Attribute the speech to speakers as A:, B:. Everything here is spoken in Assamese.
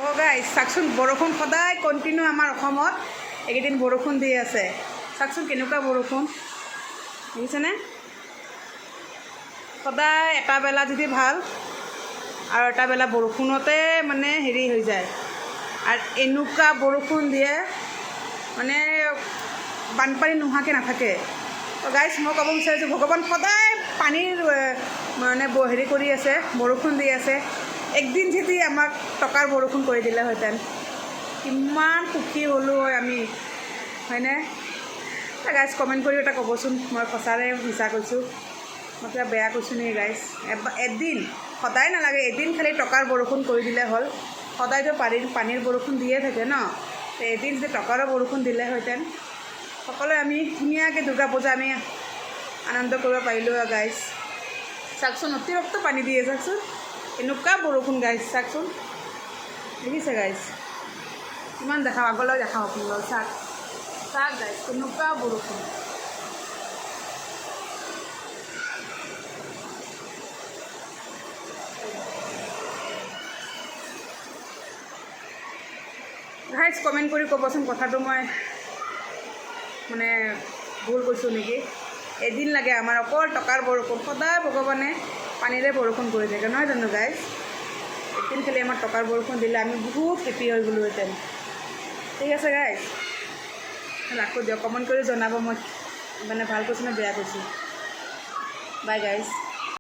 A: অঁ গাইজ চাওকচোন, বৰষুণ সদায় কণ্টিনিউ আমাৰ অসমত এইকেইদিন বৰষুণ দি আছে। চাওকচোন কেনেকুৱা বৰষুণ দেখিছেনে? সদায় এটা বেলা যদি ভাল আৰু এটা বেলা বৰষুণতে মানে হেৰি হৈ যায়, আৰু এনেকুৱা বৰষুণ দিয়ে মানে বানপানী নোহোৱাকৈ নাথাকে। তো গাইজ মই ক'ব বিচাৰিছোঁ, ভগৱান সদায় পানীৰ মানে হেৰি কৰি আছে, বৰষুণ দি আছে। একদিন যদি আমাক টকাৰ বৰষুণ কৰি দিলেহেঁতেন কিমান সুখী হ'লোঁ হয় আমি, হয়নে? গাইজ কমেণ্ট কৰি এটা ক'বচোন, মই সঁচাৰে মিছা কৈছোঁ, মই কিবা বেয়া কৈছোঁ নেকি গাইজ? এদিন, সদায় নালাগে, এদিন খালি টকাৰ বৰষুণ কৰি দিলে হ'ল। সদায়তো পানীৰ বৰষুণ দিয়ে থাকে ন, তো এদিন যদি টকাৰো বৰষুণ দিলেহেঁতেন সকলোৱে আমি ধুনীয়াকৈ দুৰ্গা পূজা আমি আনন্দ কৰিব পাৰিলোঁ আৰু গাইজ। চাওকচোন অতিৰিক্ত পানী দিয়ে, চাওকচোন এনেকুৱা বৰষুণ গাইজ, চাওকচোন দেখিছে গাইজ? কিমান দেখাওঁ, আগলৈ দেখাওঁ আপোনালোকক, চাওক চাওক গাইজ কেনেকুৱা বৰষুণ। গাইজ কমেণ্ট কৰি ক'বচোন, কথাটো মই মানে ভুল কৈছোঁ নেকি? এদিন লাগে আমাৰ অকল টকাৰ বৰষুণ, সদায় ভগৱানে পানীৰে বৰষুণ কৰি থাকে, নহয় জানো গাইজ? এদিন খালি আমাৰ টকাৰ বৰষুণ দিলে আমি বহুত হেপী হৈ গ'লোহেঁতেন। ঠিক আছে গাইজ, ৰাখোঁ দিয়ক, কমেণ্ট কৰি জনাব মই মানে ভাল কৈছোঁ নে বেয়া কৈছোঁ। বাই গাইজ।